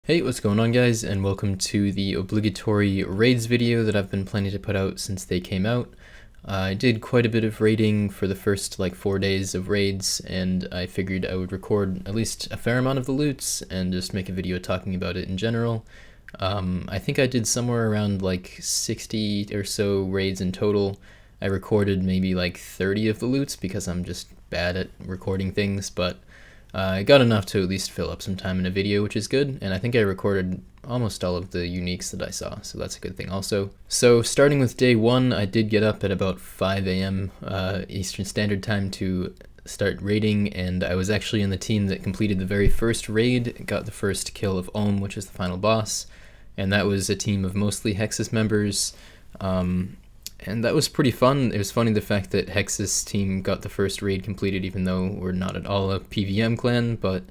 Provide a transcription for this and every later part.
Hey, what's going on guys, and welcome to the obligatory raids video that I've been planning to put out since they came out. I did quite a bit of raiding for the first 4 days of raids, and I figured I would record at least a fair amount of the loots and just make a video talking about it in general. I think I did somewhere around 60 or so raids in total. I recorded maybe 30 of the loots because I'm just bad at recording things, but I got enough to at least fill up some time in a video, which is good, and I think I recorded almost all of the uniques that I saw, so that's a good thing also. So starting with day 1, I did get up at about 5 a.m. Eastern Standard Time to start raiding, and I was actually in the team that completed the very first raid, got the first kill of Ohm, which is the final boss, and that was a team of mostly Hexus members. And that was pretty fun. It was funny the fact that Hexus team got the first raid completed, even though we're not at all a PVM clan, but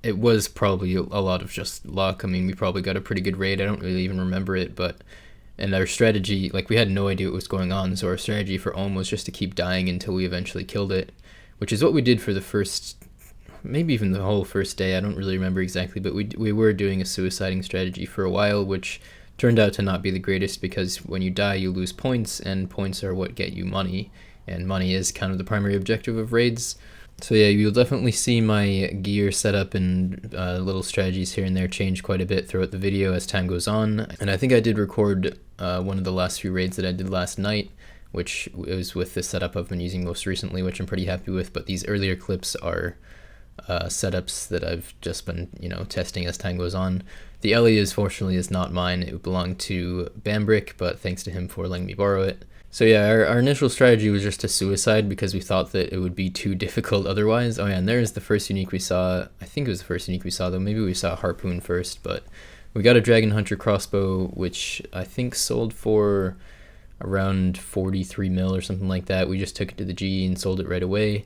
it was probably a lot of just luck. I mean, we probably got a pretty good raid. I don't really even remember it, and our strategy, we had no idea what was going on, so our strategy for Ohm was just to keep dying until we eventually killed it, which is what we did for the first, maybe even the whole first day. I don't really remember exactly, but we were doing a suiciding strategy for a while, which turned out to not be the greatest, because when you die you lose points, and points are what get you money, and money is kind of the primary objective of raids. So yeah, you'll definitely see my gear setup and little strategies here and there change quite a bit throughout the video as time goes on. And I think I did record one of the last few raids that I did last night, which was with the setup I've been using most recently, which I'm pretty happy with, but these earlier clips are setups that I've just been, testing as time goes on. The Ellie fortunately is not mine. It belonged to Bambrick, but thanks to him for letting me borrow it. So yeah, our initial strategy was just to suicide because we thought that it would be too difficult otherwise. Oh yeah, and there's the first unique we saw. I think it was the first unique we saw, though. Maybe we saw Harpoon first, but we got a Dragon Hunter crossbow, which I think sold for around 43 mil or something like that. We just took it to the G and sold it right away.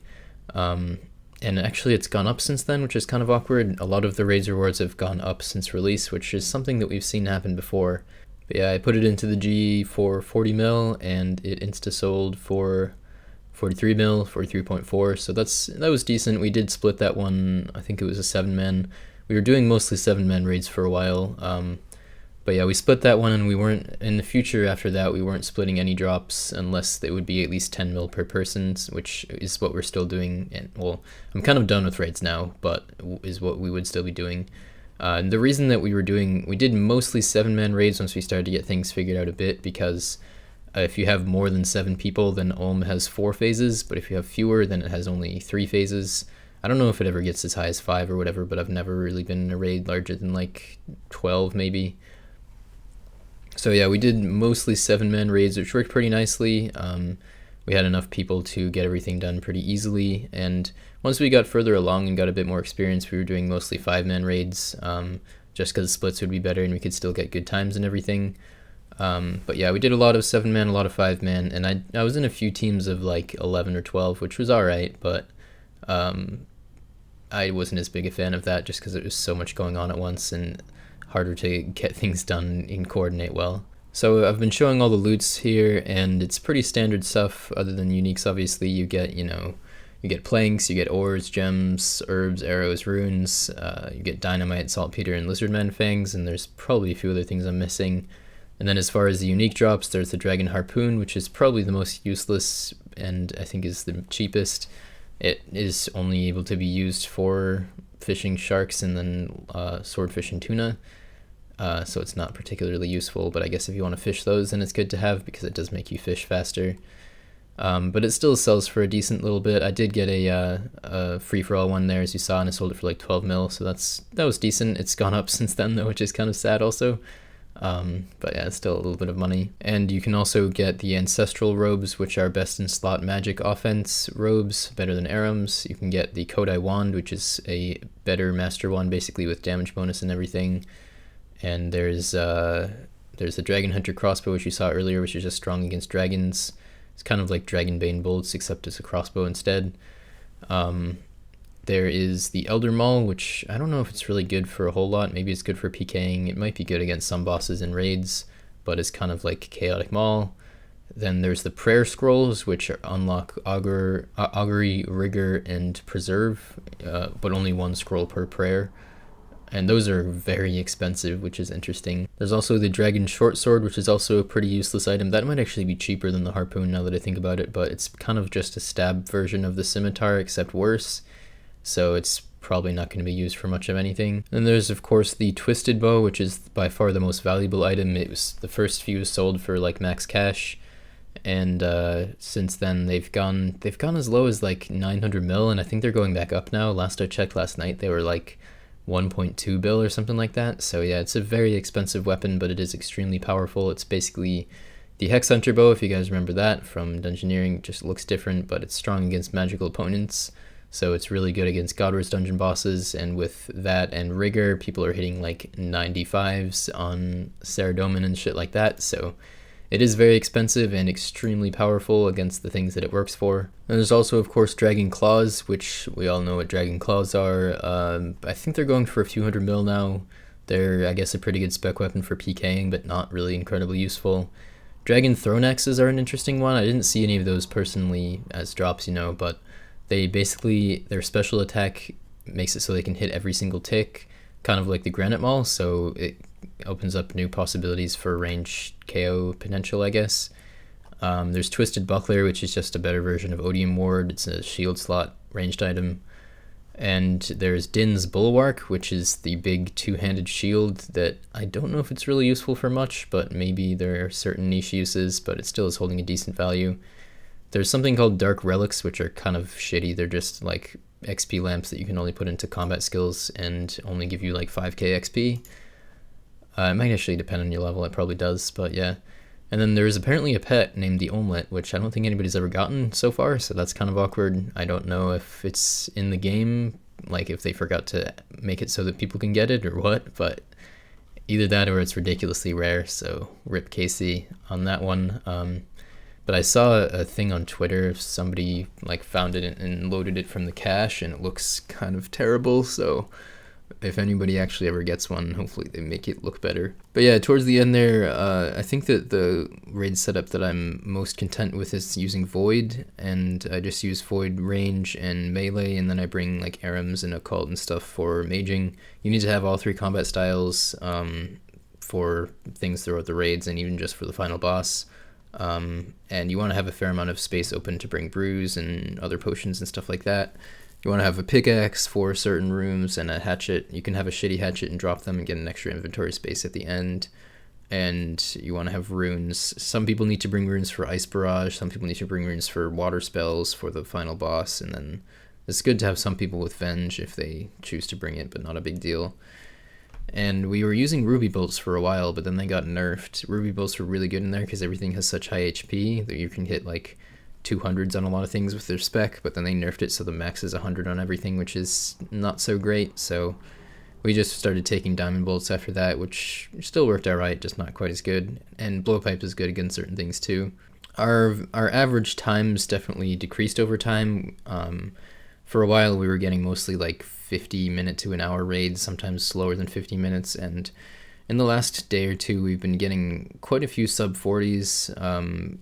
And actually it's gone up since then, which is kind of awkward. A lot of the raids rewards have gone up since release, which is something that we've seen happen before. But yeah, I put it into the G for 40 mil, and it insta-sold for 43 mil, 43.4, so that was decent. We did split that one. I think it was a 7-man. We were doing mostly 7-man raids for a while, but yeah, we split that one, and we weren't, in the future after that, we weren't splitting any drops unless they would be at least 10 mil per person, which is what we're still doing. And well, I'm kind of done with raids now, but is what we would still be doing. And the reason that we did mostly 7-man raids once we started to get things figured out a bit, because if you have more than 7 people, then Ohm has 4 phases, but if you have fewer, then it has only 3 phases. I don't know if it ever gets as high as 5 or whatever, but I've never really been in a raid larger than 12 maybe. So yeah, we did mostly 7-man raids, which worked pretty nicely. We had enough people to get everything done pretty easily, and once we got further along and got a bit more experience, we were doing mostly 5-man raids, just because splits would be better and we could still get good times and everything. But yeah, we did a lot of 7-man, a lot of 5-man, and I was in a few teams of 11 or 12, which was alright, but I wasn't as big a fan of that just because it was so much going on at once and harder to get things done and coordinate well. So I've been showing all the loots here, and it's pretty standard stuff other than uniques. Obviously you get, you get planks, you get ores, gems, herbs, arrows, runes, you get dynamite, saltpeter, and lizardman fangs, and there's probably a few other things I'm missing. And then as far as the unique drops, there's the Dragon Harpoon, which is probably the most useless and I think is the cheapest. It is only able to be used for fishing sharks and then swordfish and tuna. So it's not particularly useful, but I guess if you want to fish those, then it's good to have because it does make you fish faster. But it still sells for a decent little bit. I did get a free-for-all one there, as you saw, and I sold it for 12 mil, so that was decent. It's gone up since then, though, which is kind of sad also. But yeah, it's still a little bit of money. And you can also get the Ancestral robes, which are best in slot magic offense robes, better than Aram's. You can get the Kodai wand, which is a better master wand, basically with damage bonus and everything. And there's the Dragon Hunter crossbow, which you saw earlier, which is just strong against dragons. It's kind of like Dragonbane bolts, except it's a crossbow instead. There is the Elder Maul, which I don't know if it's really good for a whole lot. Maybe it's good for PKing. It might be good against some bosses in raids, but it's kind of like Chaotic Maul. Then there's the Prayer Scrolls, which unlock Augury, Rigor, and Preserve, but only 1 scroll per prayer. and those are very expensive, which is interesting. There's also the dragon short sword, which is also a pretty useless item. That might actually be cheaper than the harpoon now that I think about it, but it's kind of just a stab version of the scimitar, except worse, so it's probably not going to be used for much of anything. Then there's of course the twisted bow, which is by far the most valuable item. It was the first few sold for like max cash, and since then they've gone as low as like 900 mil, and I think they're going back up now. Last I checked last night, they were like 1.2 bill or something like that. So yeah, it's a very expensive weapon, but it is extremely powerful. It's basically the Hex Hunter bow, if you guys remember that from Dungeoneering. Just looks different, but it's strong against magical opponents. So it's really good against God Wars dungeon bosses, and with that and Rigor, people are hitting like 95s on Saradomin and shit like that, so it is very expensive and extremely powerful against the things that it works for. And there's also, of course, Dragon Claws, which we all know what Dragon Claws are. I think they're going for a few hundred mil now. They're, I guess, a pretty good spec weapon for PKing, but not really incredibly useful. Dragon Throne Axes are an interesting one. I didn't see any of those personally as drops, you know, but they basically, their special attack makes it so they can hit every single tick, kind of like the Granite Maul, so it opens up new possibilities for range KO potential, I guess. There's Twisted Buckler, which is just a better version of Odium Ward. It's a shield slot ranged item. And there's Din's Bulwark, which is the big two-handed shield that I don't know if it's really useful for much, but maybe there are certain niche uses, but it still is holding a decent value. There's something called Dark Relics, which are kind of shitty. They're just like XP lamps that you can only put into combat skills and only give you like 5k XP. It might actually depend on your level, it probably does, but yeah. And then there's apparently a pet named the Omelet, which I don't think anybody's ever gotten so far, so that's kind of awkward. I don't know if it's in the game, like if they forgot to make it so that people can get it or what, but either that or it's ridiculously rare, so rip Casey on that one. But I saw a thing on Twitter, somebody like found it and loaded it from the cache, and it looks kind of terrible, so if anybody actually ever gets one, hopefully they make it look better. But yeah, towards the end there, I think that the raid setup that I'm most content with is using Void, and I just use Void range and melee, and then I bring like Arams and Occult and stuff for maging. You need to have all three combat styles for things throughout the raids, and even just for the final boss. And you want to have a fair amount of space open to bring brews and other potions and stuff like that. You want to have a pickaxe for certain rooms and a hatchet. You can have a shitty hatchet and drop them and get an extra inventory space at the end. And you want to have runes. Some people need to bring runes for Ice Barrage. Some people need to bring runes for water spells for the final boss. And then it's good to have some people with Venge if they choose to bring it, but not a big deal. And we were using Ruby Bolts for a while, but then they got nerfed. Ruby Bolts were really good in there because everything has such high HP that you can hit like 200s on a lot of things with their spec, but then they nerfed it so the max is 100 on everything, which is not so great. So we just started taking Diamond Bolts after that, which still worked alright, just not quite as good. And Blowpipe is good against certain things too. Our average times definitely decreased over time. For a while we were getting mostly like 50-minute to an hour raids, sometimes slower than 50 minutes, and in the last day or two we've been getting quite a few sub 40s.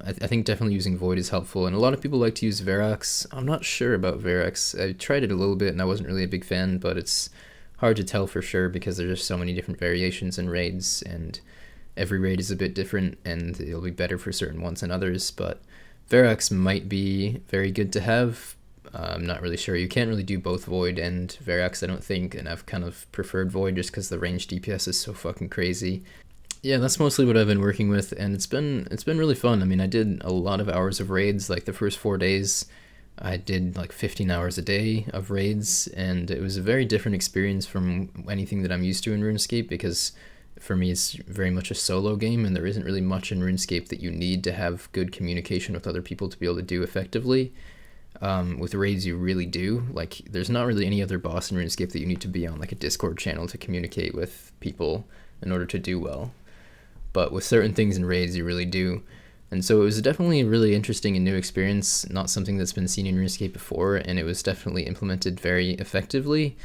I think definitely using Void is helpful, and a lot of people like to use Verax. I'm not sure about Verax. I tried it a little bit and I wasn't really a big fan, but it's hard to tell for sure because there's just so many different variations in raids, and every raid is a bit different and it'll be better for certain ones than others. But Verax might be very good to have. I'm not really sure. You can't really do both Void and Verax, I don't think, and I've kind of preferred Void just because the range DPS is so fucking crazy. Yeah, that's mostly what I've been working with, and it's been really fun. I mean, I did a lot of hours of raids. Like the first 4 days, I did like 15 hours a day of raids, and it was a very different experience from anything that I'm used to in RuneScape, because for me it's very much a solo game, and there isn't really much in RuneScape that you need to have good communication with other people to be able to do effectively. With raids you really do. Like there's not really any other boss in RuneScape that you need to be on like a Discord channel to communicate with people in order to do well, but with certain things in raids you really do. And so it was definitely a really interesting and new experience, not something that's been seen in RuneScape before, and it was definitely implemented very effectively,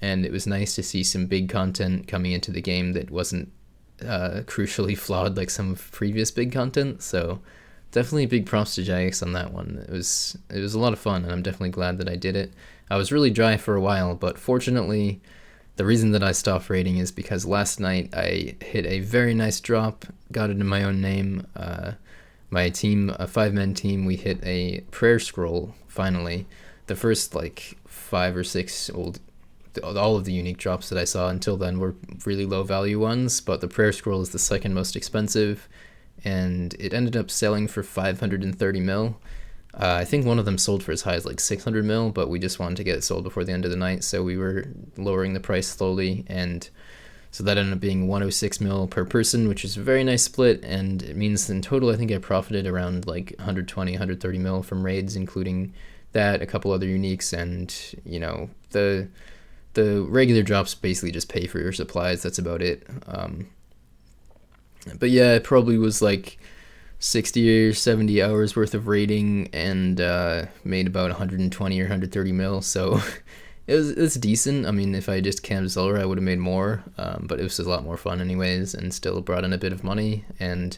and it was nice to see some big content coming into the game that wasn't crucially flawed like some of previous big content. So definitely big props to Jagex on that one. It was a lot of fun, and I'm definitely glad that I did it. I was really dry for a while, but fortunately the reason that I stopped raiding is because last night I hit a very nice drop, got it in my own name. My team, a 5-man team, we hit a prayer scroll finally. The first like 5 or 6 all of the unique drops that I saw until then were really low value ones, but the prayer scroll is the second most expensive, and it ended up selling for 530 mil. I think one of them sold for as high as like 600 mil, but we just wanted to get it sold before the end of the night, so we were lowering the price slowly, and so that ended up being 106 mil per person, which is a very nice split, and it means in total I think I profited around like 120, 130 mil from raids, including that, a couple other uniques, and you know, the regular drops basically just pay for your supplies. That's about it. But yeah, it probably was like 60 or 70 hours worth of raiding, and made about 120 or 130 mil, so it's decent. I mean, if I just camped Zelda, I would have made more, but it was a lot more fun anyways, and still brought in a bit of money, and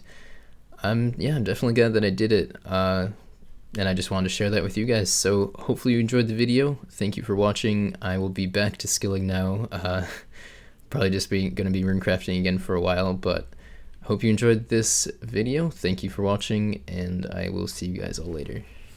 I'm definitely glad that I did it, and I just wanted to share that with you guys. So hopefully you enjoyed the video. Thank you for watching. I will be back to skilling now, probably just gonna be runecrafting again for a while, but hope you enjoyed this video. Thank you for watching, and I will see you guys all later.